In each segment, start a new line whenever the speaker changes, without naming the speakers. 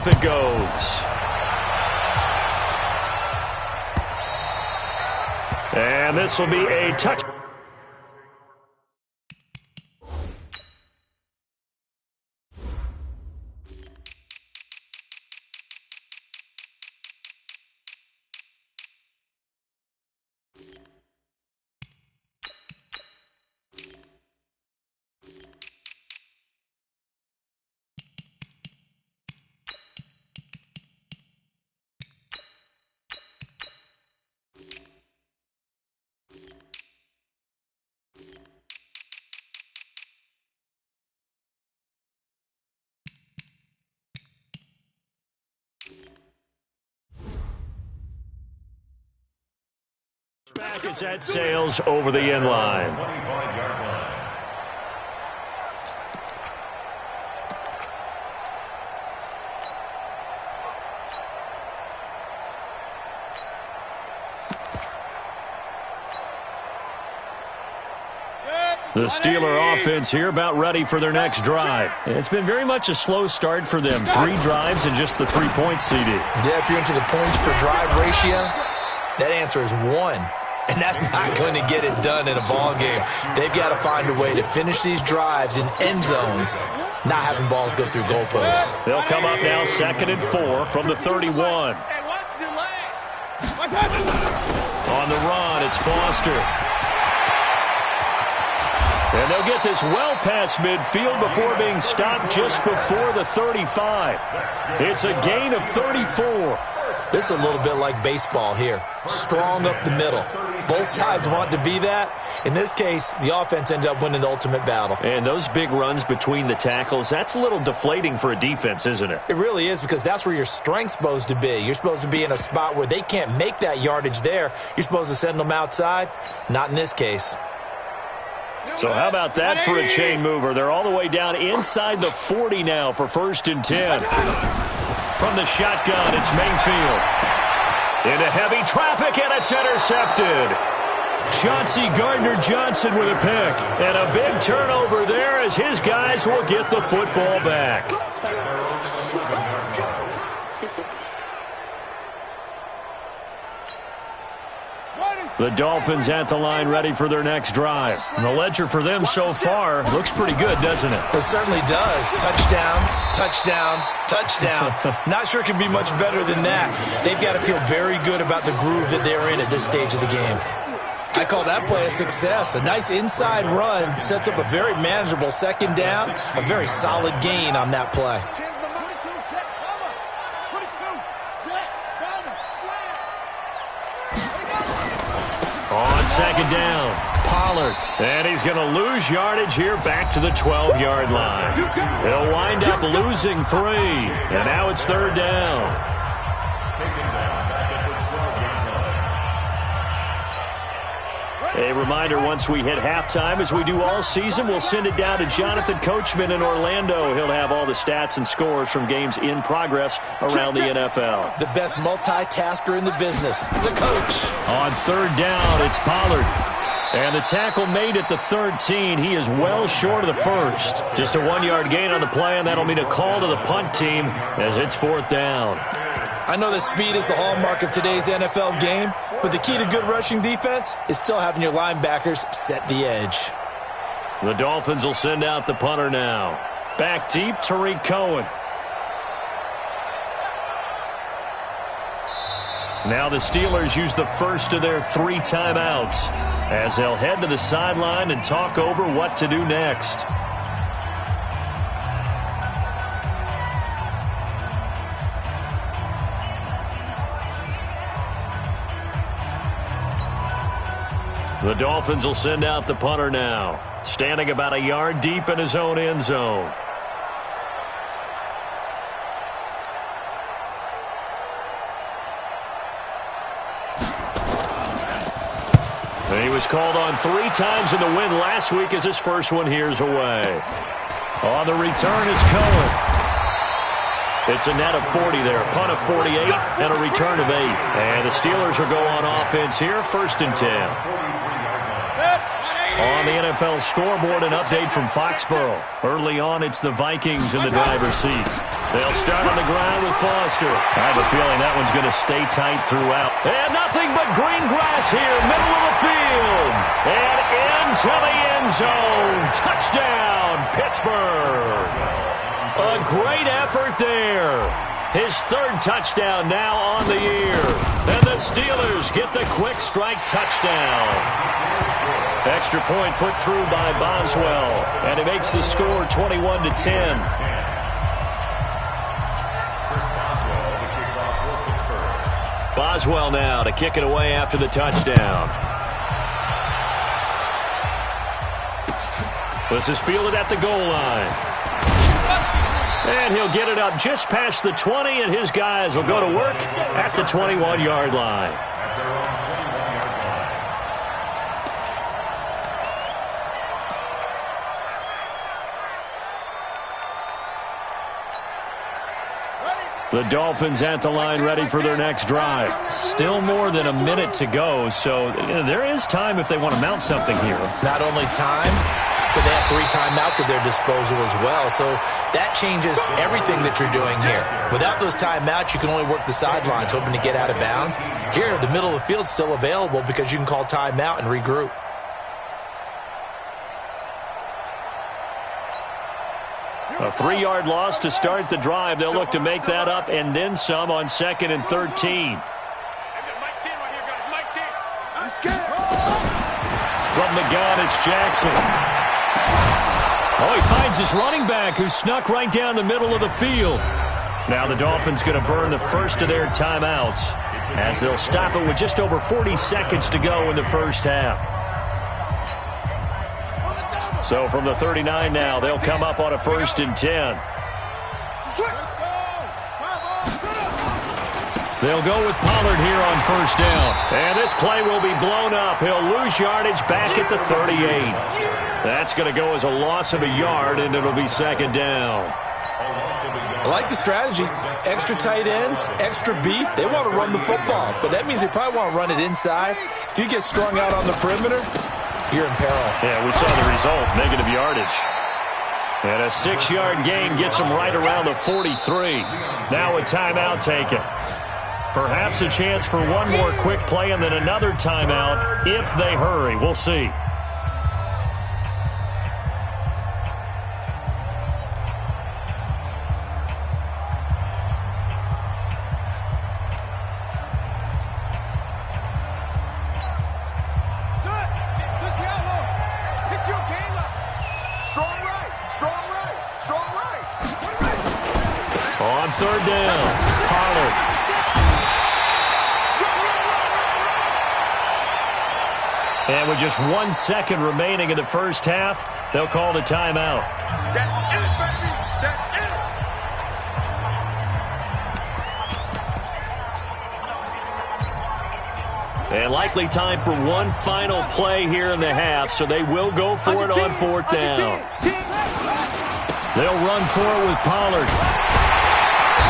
off it goes. And this will be a touch. Back as that sails over the end line. The Steeler offense here about ready for their next drive. It's been very much a slow start for them. 3 drives and just the 3 points, CD.
Yeah, if you're into the points per drive ratio, that answer is 1. And that's not going to get it done in a ball game. They've got to find a way to finish these drives in end zones, not having balls go through goalposts.
They'll come up now 2nd and 4 from the 31. On the run, it's Foster. And they'll get this well past midfield before being stopped just before the 35. It's a gain of 34.
This is a little bit like baseball here. Strong up the middle. Both sides want to be that. In this case, the offense ended up winning the ultimate battle.
And those big runs between the tackles, that's a little deflating for a defense, isn't it?
It really is, because that's where your strength's supposed to be. You're supposed to be in a spot where they can't make that yardage there. You're supposed to send them outside. Not in this case.
So how about that for a chain mover? They're all the way down inside the 40 now for 1st and 10. From the shotgun, it's Mayfield. Into heavy traffic, and it's intercepted. Chauncey Gardner-Johnson with a pick. And a big turnover there as his guys will get the football back. The Dolphins at the line ready for their next drive. And the ledger for them so far looks pretty good, doesn't it?
It certainly does. Touchdown, touchdown, touchdown. Not sure it can be much better than that. They've got to feel very good about the groove that they're in at this stage of the game. I call that play a success. A nice inside run sets up a very manageable 2nd down. A very solid gain on that play.
On 2nd down, Pollard. And he's going to lose yardage here back to the 12-yard line. He'll wind up losing 3. And now it's 3rd down. A reminder, once we hit halftime, as we do all season, we'll send it down to Jonathan Coachman in Orlando. He'll have all the stats and scores from games in progress around the NFL.
The best multitasker in the business, the coach.
On 3rd down, it's Pollard. And the tackle made at the 13. He is well short of the 1st. Just a 1-yard gain on the play, and that'll mean a call to the punt team as it's 4th down.
I know that speed is the hallmark of today's NFL game, but the key to good rushing defense is still having your linebackers set the edge.
The Dolphins will send out the punter now. Back deep, Tariq Cohen. Now the Steelers use the first of their 3 timeouts as they'll head to the sideline and talk over what to do next. The Dolphins will send out the punter now, standing about a yard deep in his own end zone. He was called on 3 times in the win last week as his first one here's away. On the return is Cohen. It's a net of 40 there, a punt of 48, and a return of 8. And the Steelers will go on offense here, 1st and 10. On the NFL scoreboard, an update from Foxborough. Early on, it's the Vikings in the driver's seat. They'll start on the ground with Foster. I have a feeling that one's going to stay tight throughout. And nothing but green grass here, middle of the field. And into the end zone. Touchdown, Pittsburgh. A great effort there. His third touchdown now on the year. And the Steelers get the quick strike touchdown. Extra point put through by Boswell. And it makes the score 21-10. Boswell now to kick it away after the touchdown. This is fielded at the goal line. And he'll get it up just past the 20, and his guys will go to work at the 21-yard line. The Dolphins at the line ready for their next drive. Still more than a minute to go, so there is time if they want to mount something here.
Not only time, but they have 3 timeouts at their disposal as well. So that changes everything that you're doing here. Without those timeouts, you can only work the sidelines, hoping to get out of bounds. Here, the middle of the field's still available because you can call timeout and regroup.
A 3-yard loss to start the drive. They'll look to make that up and then some on 2nd and 13. From the gun, it's Jackson. Oh, he finds his running back who snuck right down the middle of the field. Now the Dolphins going to burn the first of their timeouts as they'll stop it with just over 40 seconds to go in the first half. So from the 39 now, they'll come up on a 1st and 10. They'll go with Pollard here on 1st down. And this play will be blown up. He'll lose yardage back at the 38. That's going to go as a loss of a yard, and it'll be 2nd down.
I like the strategy. Extra tight ends, extra beef. They want to run the football, but that means they probably want to run it inside. If you get strung out on the perimeter, you're in peril.
Yeah, we saw the result, negative yardage. And a 6-yard gain gets them right around the 43. Now a timeout taken. Perhaps a chance for one more quick play and then another timeout if they hurry. We'll see. On 3rd down, Pollard. And with just 1 second remaining in the first half, they'll call the timeout.
That's it, baby. That's it.
And likely time for one final play here in the half, so they will go for it on 4th down. They'll run for it with Pollard.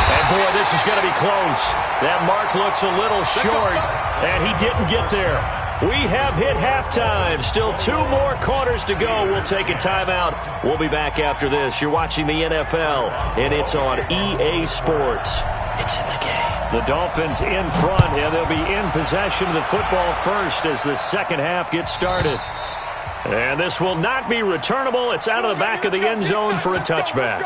And, boy, this is going to be close. That mark looks a little short, and he didn't get there. We have hit halftime. Still 2 more quarters to go. We'll take a timeout. We'll be back after this. You're watching the NFL, and it's on EA Sports. It's in the game. The Dolphins in front, and they'll be in possession of the football first as the second half gets started. And this will not be returnable. It's out of the back of the end zone for a touchback.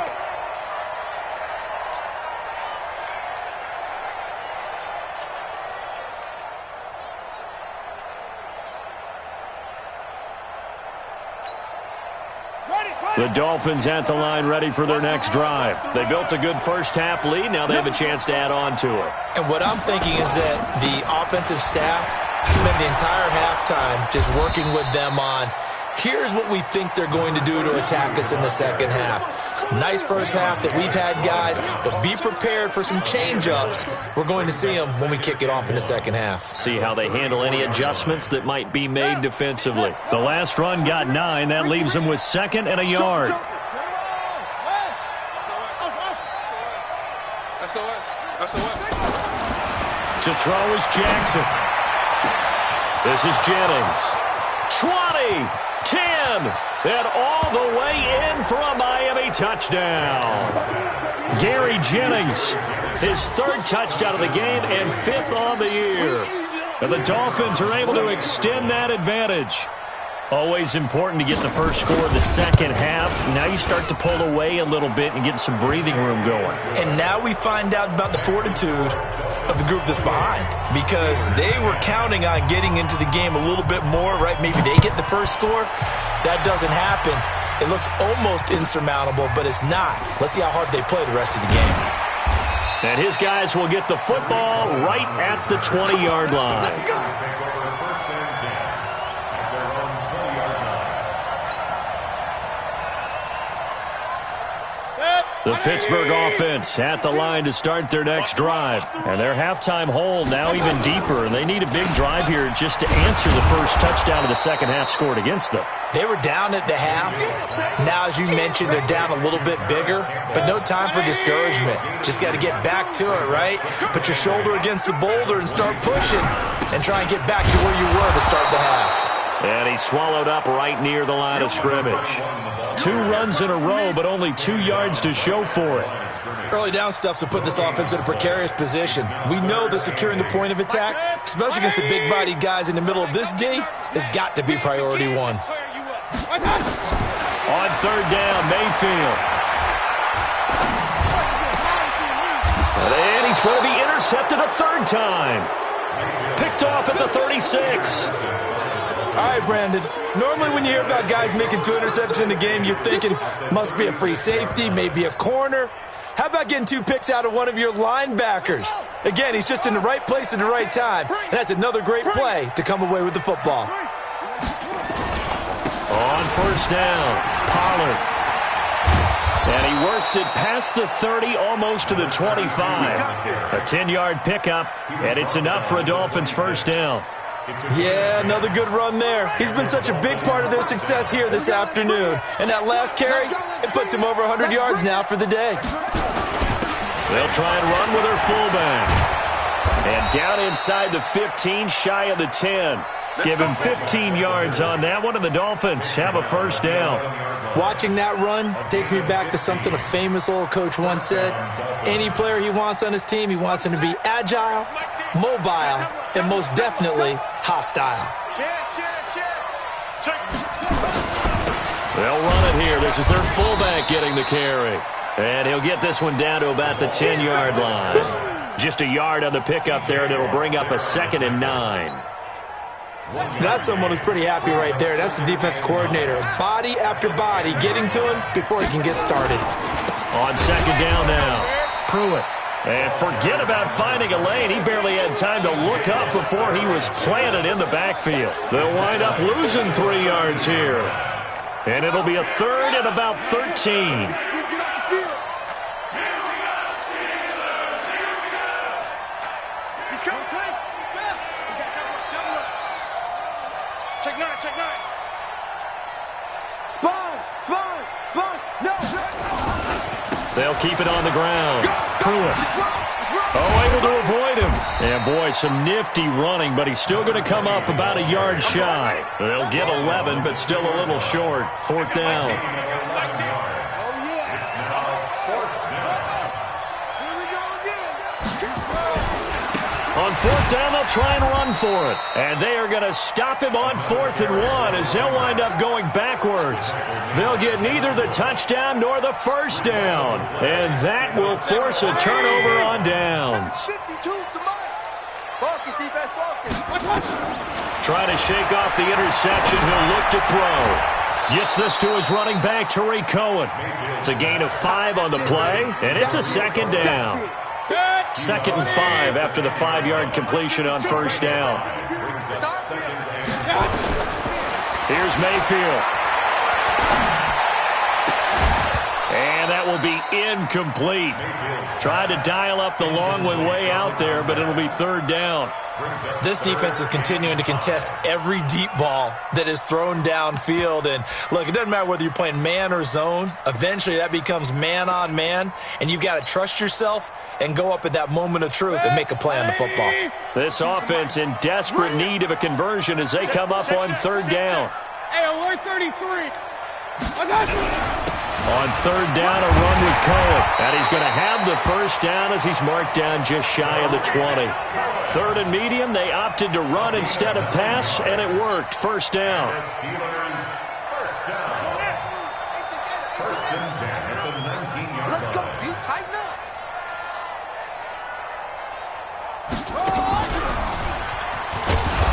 The Dolphins at the line ready for their next drive. They built a good first half lead. Now they have a chance to add on to it.
And what I'm thinking is that the offensive staff spent the entire halftime just working with them on, here's what we think they're going to do to attack us in the second half. Nice first half that we've had, guys, but be prepared for some change-ups. We're going to see them when we kick it off in the second half.
See how they handle any adjustments that might be made defensively. The last run got 9. That leaves them with 2nd and a yard. To throw is Jackson. This is Jennings. 20, 10, and all the way in for a Miami touchdown. Gary Jennings, his third touchdown of the game and fifth on the year. And the Dolphins are able to extend that advantage. Always important to get the first score of the second half. Now you start to pull away a little bit and get some breathing room going.
And now we find out about the fortitude of the group that's behind, because they were counting on getting into the game a little bit more, right? Maybe they get the first score. That doesn't happen. It looks almost insurmountable, but it's not. Let's see how hard they play the rest of the game.
And his guys will get the football right at the 20-yard line. The Pittsburgh offense at the line to start their next drive. And their halftime hole now even deeper. And they need a big drive here just to answer the first touchdown of the second half scored against them.
They were down at the half. Now, as you mentioned, they're down a little bit bigger. But no time for discouragement. Just got to get back to it, right? Put your shoulder against the boulder and start pushing. And try and get back to where you were to start the half.
And he swallowed up right near the line of scrimmage. 2 runs in a row, but only 2 yards to show for it.
Early down stuffs will put this offense in a precarious position. We know that securing the point of attack, especially against the big-bodied guys in the middle of this D, has got to be priority one.
On third down, Mayfield. And he's going to be intercepted a third time. Picked off at the 36.
All right, Brandon. Normally when you hear about guys making 2 interceptions in the game, you're thinking must be a free safety, maybe a corner. How about getting 2 picks out of one of your linebackers? Again, he's just in the right place at the right time, and that's another great play to come away with the football.
On first down, Pollard. And he works it past the 30, almost to the 25. A 10-yard pickup, and it's enough for a Dolphins first down.
Yeah, another good run there. He's been such a big part of their success here this afternoon. And that last carry, it puts him over 100 yards now for the day.
They'll try and run with their fullback. And down inside the 15, shy of the 10. Give him 15 yards on that one, and the Dolphins have a first down.
Watching that run takes me back to something a famous old coach once said. Any player he wants on his team, he wants him to be agile, mobile, and most definitely hostile.
They'll run it here. This is their fullback getting the carry. And he'll get this one down to about the 10-yard line. Just a yard on the pickup there, and it'll bring up a 2nd and 9.
That's someone who's pretty happy right there. That's the defense coordinator. Body after body getting to him before he can get started.
On second down now, Pruitt. And forget about finding a lane. He barely had time to look up before he was planted in the backfield. They'll wind up losing 3 yards here. And it'll be a 3rd and about 13.
Check 9. Sponge. No.
They'll keep it on the ground. Pruitt. Able to avoid him. And, boy, some nifty running, but he's still going to come up about a yard shy. They'll get 11, but still a little short. 4th down. On 4th down, they'll try and run for it. And they are going to stop him on 4th and 1 as they'll wind up going backwards. They'll get neither the touchdown nor the first down. And that will force a turnover on downs. Trying to shake off the interception. He'll look to throw. Gets this to his running back, Tariq Cohen. It's a gain of 5 on the play, and it's a 2nd down. 2nd and 5 after the 5-yard completion on first down. Here's Mayfield. And And that will be incomplete. Tried to dial up the long way out there, but it'll be third down.
This defense is continuing to contest every deep ball that is thrown downfield. And, look, it doesn't matter whether you're playing man or zone. Eventually, that becomes man-on-man, and you've got to trust yourself and go up at that moment of truth and make a play on the football.
This offense in desperate need of a conversion as they come up on third down.
Hey, alert 33.
On third down, a run with Cohen. And he's going to have the first down as he's marked down just shy of the 20. Third and medium, they opted to run instead of pass, and it worked. First down.
First and 10 at the 19-yard line.
Let's go, dude. Tighten up.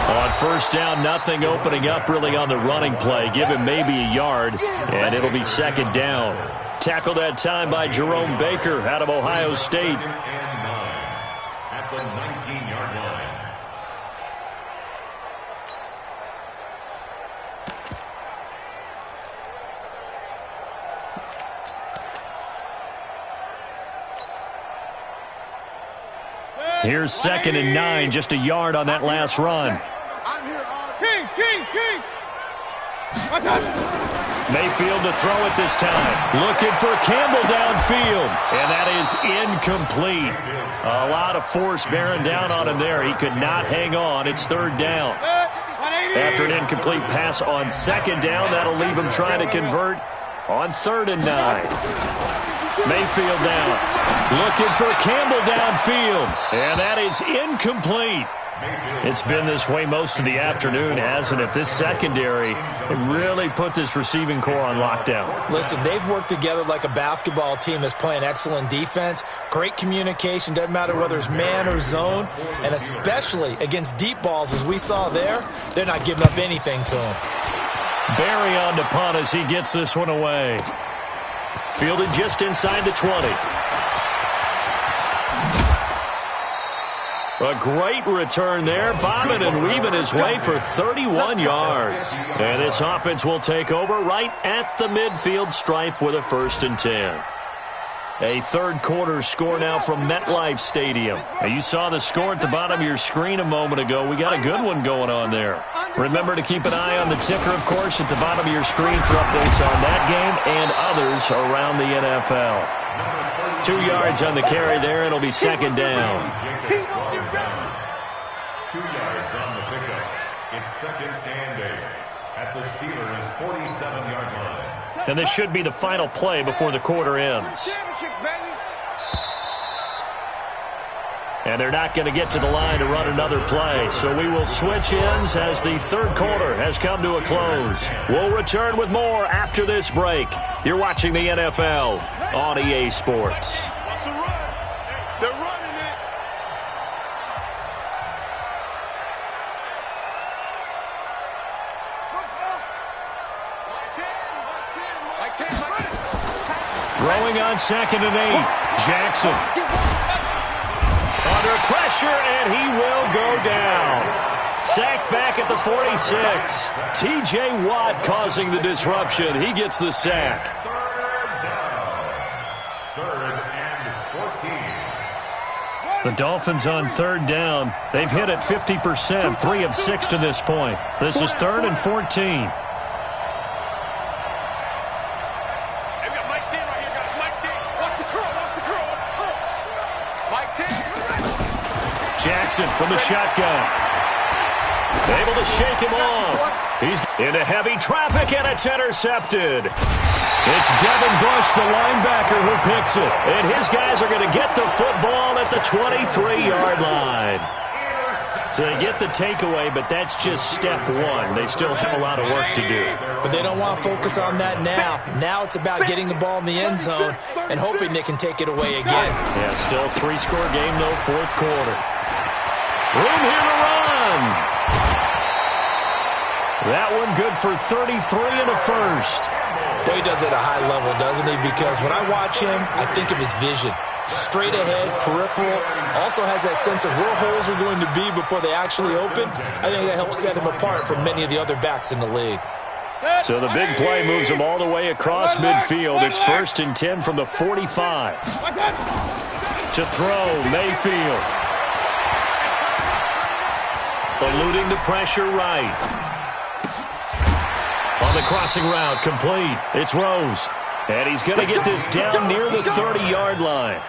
On first down, nothing opening up really on the running play. Give him maybe a yard, and it'll be second down. Tackled that time by Jerome Baker out of Ohio State.
At the 19-yard line.
Here's second and 9, just a yard on that last run.
King.
Mayfield to throw it this time. Looking for Campbell downfield. And that is incomplete. A lot of force bearing down on him there. He could not hang on. It's third down. After an incomplete pass on second down, that'll leave him trying to convert on third and 9. Mayfield down. Looking for Campbell downfield. And that is incomplete. It's been this way most of the afternoon, hasn't it? This secondary really put this receiving core on lockdown.
Listen, they've worked together like a basketball team that's playing excellent defense. Great communication, doesn't matter whether it's man or zone. And especially against deep balls, as we saw there, they're not giving up anything to them.
Barry on to punt as he gets this one away. Fielded just inside the 20. A great return there, bobbing and weaving his way for 31 yards. And this offense will take over right at the midfield stripe with a first and 10. A third quarter score now from MetLife Stadium. Now, you saw the score at the bottom of your screen a moment ago. We got a good one going on there. Remember to keep an eye on the ticker, of course, at the bottom of your screen for updates on that game and others around the NFL. 2 yards on the carry there. It'll be second down.
2 yards on the pickup. It's second and 8 at the Steelers' 47-yard line.
And this should be the final play before the quarter ends. And they're not going to get to the line to run another play. So we will switch ends as the third quarter has come to a close. We'll return with more after this break. You're watching the NFL on EA Sports.
They're running it.
Throwing on second and 8. Jackson. Under pressure, and he will go down. Sacked back at the 46. T.J. Watt causing the disruption. He gets the sack.
Third and 14.
The Dolphins on third down. They've hit it 50%, 3 of 6 to this point. This is third and 14. Jackson from the shotgun. Able to shake him off. He's into heavy traffic, and it's intercepted. It's Devin Bush, the linebacker, who picks it. And his guys are going to get the football at the 23-yard line. So they get the takeaway, but that's just step one. They still have a lot of work to do.
But they don't want to focus on that now. Now it's about getting the ball in the end zone and hoping they can take it away again.
Yeah, still a 3-score game, though, fourth quarter. Room here to run. That one good for 33 and a first.
Boy, he does it at a high level, doesn't he? Because when I watch him, I think of his vision. Straight ahead, peripheral, also has that sense of where holes are going to be before they actually open. I think that helps set him apart from many of the other backs in the league.
So the big play moves them all the way across midfield. It's 1st and 10 from the 45. To throw, Mayfield. Eluding the pressure right. On the crossing route, complete. It's Rose. And he's going to get this down near the 30-yard line.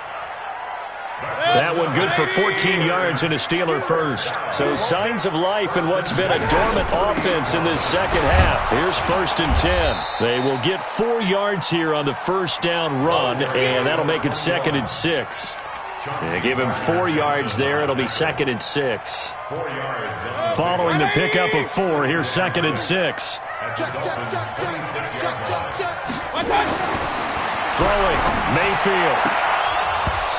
That one good for 14 yards and a Steeler first. So signs of life in what's been a dormant offense in this second half. Here's 1st and 10. They will get 4 yards here on the first down run, and that'll make it 2nd and 6. They give him 4 yards there. It'll be 2nd and 6. Following the pickup of 4, here's 2nd and 6. Throwing, Mayfield.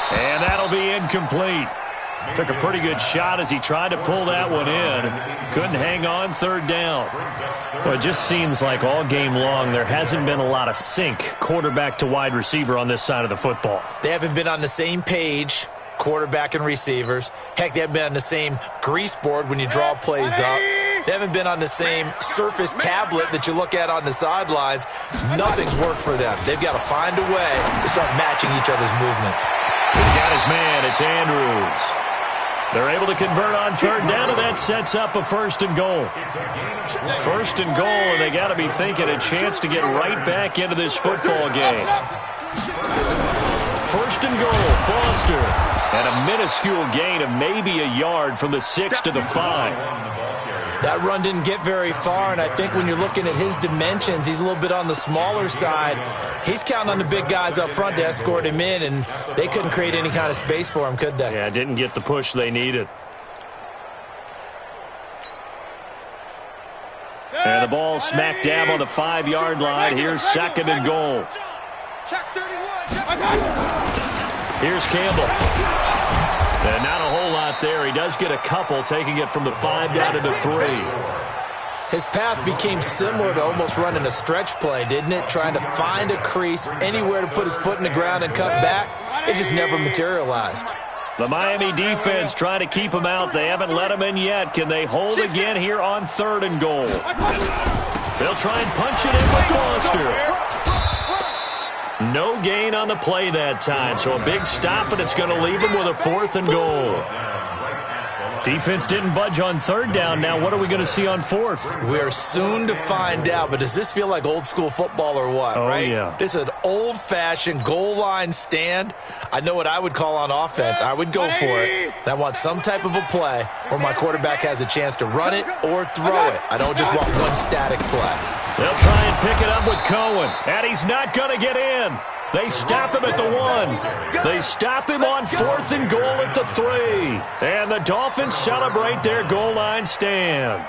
And that'll be incomplete. Took a pretty good shot as he tried to pull that one in. Couldn't hang on 3rd down. Well, it just seems like all game long there hasn't been a lot of sync quarterback to wide receiver on this side of the football.
They haven't been on the same page, quarterback and receivers. Heck, they haven't been on the same grease board when you draw plays up. They haven't been on the same Surface tablet that you look at on the sidelines. Nothing's worked for them. They've got to find a way to start matching each other's movements.
He's got his man. It's Andrews. They're able to convert on 3rd down, and that sets up a 1st and goal. 1st and goal, and they got to be thinking a chance to get right back into this football game. 1st and goal, Foster. And a minuscule gain of maybe a yard from the 6 to the 5.
That run didn't get very far, and I think when you're looking at his dimensions, he's a little bit on the smaller side. He's counting on the big guys up front to escort him in, and they couldn't create any kind of space for him, could they?
Yeah, didn't get the push they needed. And the ball smack dab on the 5-yard line. Here's 2nd and goal. Here's Campbell. And not a whole lot there. He does get a couple, taking it from the 5 down to the 3.
His path became similar to almost running a stretch play, didn't it? Trying to find a crease, anywhere to put his foot in the ground and cut back. It just never materialized.
The Miami defense trying to keep him out. They haven't let him in yet. Can they hold again here on 3rd and goal? They'll try and punch it in with Foster. No gain on the play that time, so a big stop, and it's going to leave him with a 4th and goal. Defense didn't budge on 3rd down. Now what are we going to see on 4th?
We're soon to find out, but does this feel like old school football or what, right?
Yeah.
This is an old-fashioned goal line stand. I know what I would call on offense. I would go for it. And I want some type of a play where my quarterback has a chance to run it or throw it. I don't just want one static play.
They'll try and pick it up with Cohen, and he's not going to get in. They stop him at the 1. They stop him on 4th and goal at the 3. And the Dolphins celebrate their goal line stand.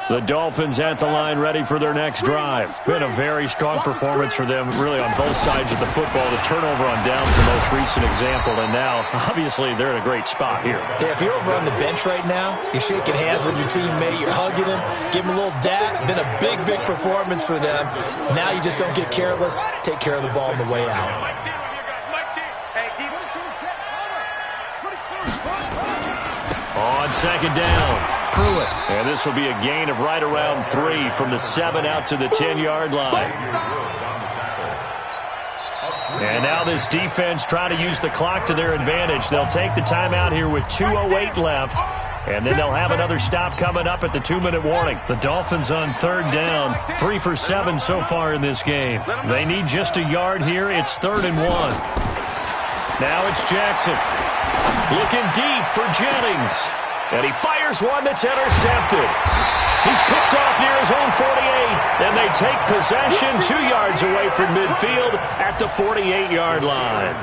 The Dolphins at the line ready for their next drive. Been a very strong performance for them, really, on both sides of the football. The turnover on downs the most recent example, and now, obviously, they're in a great spot here.
Yeah, if you're over on the bench right now, you're shaking hands with your teammate, you're hugging him, give him a little dap. Been a big, big performance for them. Now you just don't get careless. Take care of the ball on the way out.
On 2nd down. Pruitt. And this will be a gain of right around 3 from the 7 out to the 10-yard line. And now this defense trying to use the clock to their advantage. They'll take the timeout here with 2:08 left. And then they'll have another stop coming up at the 2-minute warning. The Dolphins on 3rd down. 3 for 7 so far in this game. They need just a yard here. It's 3rd and 1. Now it's Jackson. Looking deep for Jennings. And he fires one that's intercepted. He's picked off near his own 48. And they take possession 2 yards away from midfield at the 48-yard line.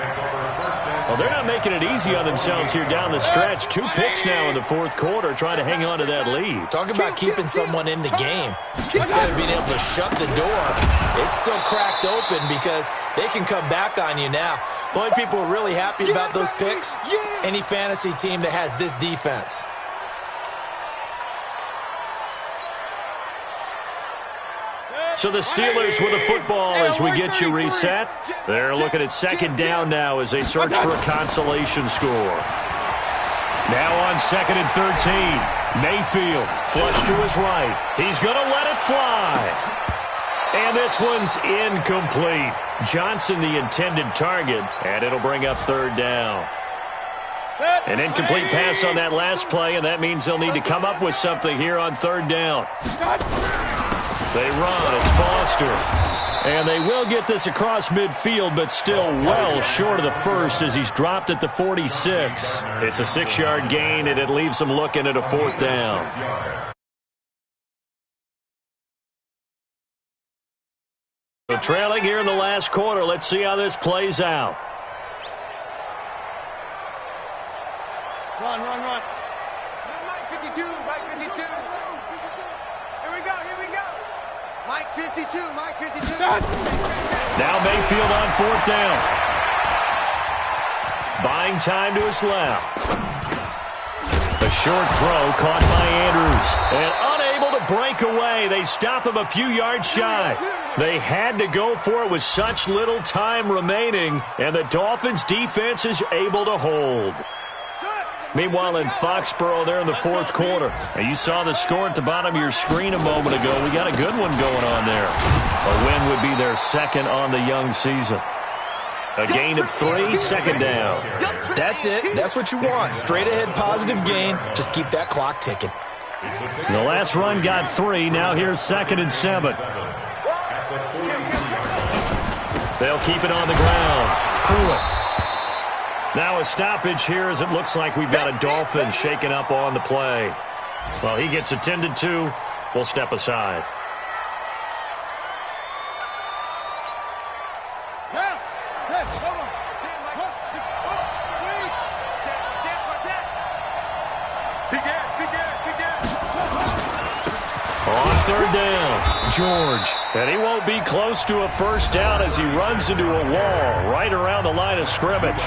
Well, they're not making it easy on themselves here down the stretch. 2 picks now in the 4th quarter, trying to hang on to that lead.
Talk about keeping someone in the game. Instead of being able to shut the door, it's still cracked open because they can come back on you now. The only people who are really happy about those picks, any fantasy team that has this defense.
So the Steelers with the football as we get you reset. They're looking at second down now as they search for a consolation score. Now on 2nd and 13. Mayfield flush to his right. He's going to let it fly. And this one's incomplete. Johnson the intended target, and it'll bring up 3rd down. An incomplete pass on that last play, and that means they'll need to come up with something here on 3rd down. They run. It's Foster. And they will get this across midfield, but still well short of the first as he's dropped at the 46. It's a 6-yard gain, and it leaves them looking at a 4th down. So trailing here in the last quarter. Let's see how this plays out.
Run. Mike 52, Mike 52. Here we go. Mike 52.
Now Mayfield on 4th down. Buying time to his left. A short throw caught by Andrews. And unable to break away. They stop him a few yards shy. They had to go for it with such little time remaining. And the Dolphins defense is able to hold. Meanwhile, in Foxborough, there in the 4th quarter. And you saw the score at the bottom of your screen a moment ago. We got a good one going on there. A win would be their 2nd on the young season. A gain of 3, 2nd down.
That's it. That's what you want. Straight ahead positive gain. Just keep that clock ticking.
The last run got 3. Now here's 2nd and 7. They'll keep it on the ground. Pruitt. Now a stoppage here as it looks like we've got a Dolphin shaken up on the play. Well, he gets attended to. We'll step aside. On 3rd down, George. And he won't be close to a 1st down as he runs into a wall right around the line of scrimmage.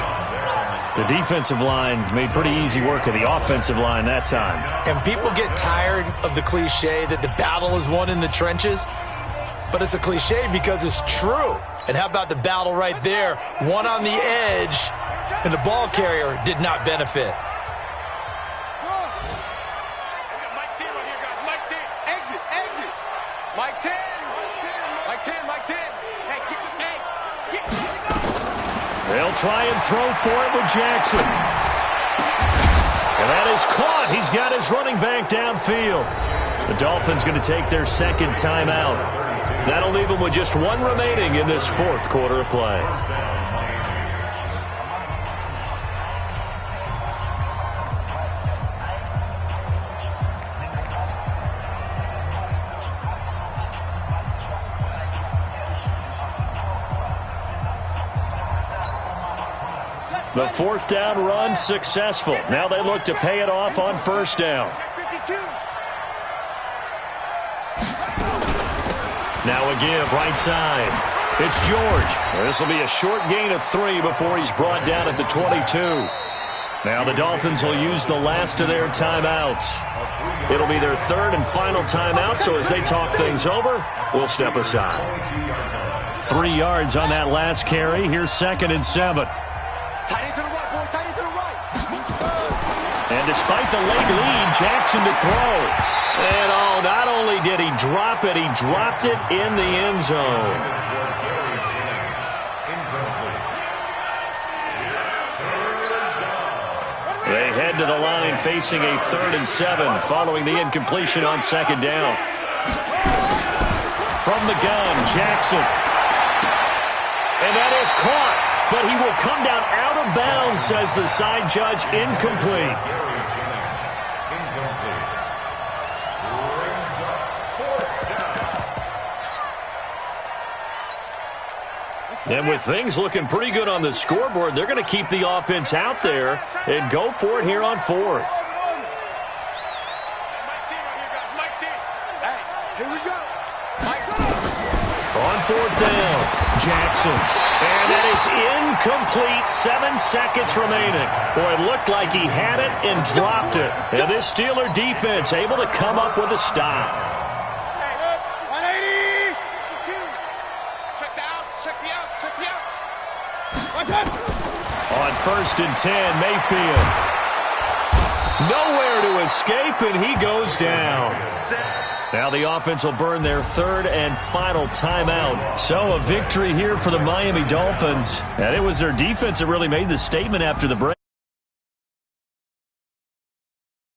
The defensive line made pretty easy work of the offensive line that time.
And people get tired of the cliche that the battle is won in the trenches. But it's a cliche because it's true. And how about the battle right there? One on the edge, and the ball carrier did not benefit.
Mike 10 right here, guys. Mike 10. Exit. Mike 10. Mike 10. Hey, get it go.
They'll try and throw for it with Jackson. And that is caught. He's got his running back downfield. The Dolphins going to take their 2nd timeout. That'll leave them with just 1 remaining in this 4th quarter of play. The 4th down run successful. Now they look to pay it off on 1st down. Now a give right side. It's George. This will be a short gain of 3 before he's brought down at the 22. Now the Dolphins will use the last of their timeouts. It'll be their 3rd and final timeout, so as they talk things over, we'll step aside. 3 yards on that last carry. Here's 2nd and 7.
Tight end to the right, boy. Tight end to the right.
And despite the late lead, Jackson to throw. And not only did he drop it, he dropped it in the end zone. They head to the line facing a 3rd and 7 following the incompletion on 2nd down. From the gun, Jackson. And that is caught. But he will come down out of bounds, says the side judge, incomplete. And with things looking pretty good on the scoreboard, they're going to keep the offense out there and go for it here on 4th.
Here we go.
On 4th down, Jackson. And that is incomplete. 7 seconds remaining. Boy, it looked like he had it and dropped it. And this Steeler defense able to come up with a stop.
180.
On 1st and 10, Mayfield. Nowhere to escape, and he goes down. Now the offense will burn their 3rd and final timeout. So a victory here for the Miami Dolphins. And it was their defense that really made the statement after the break.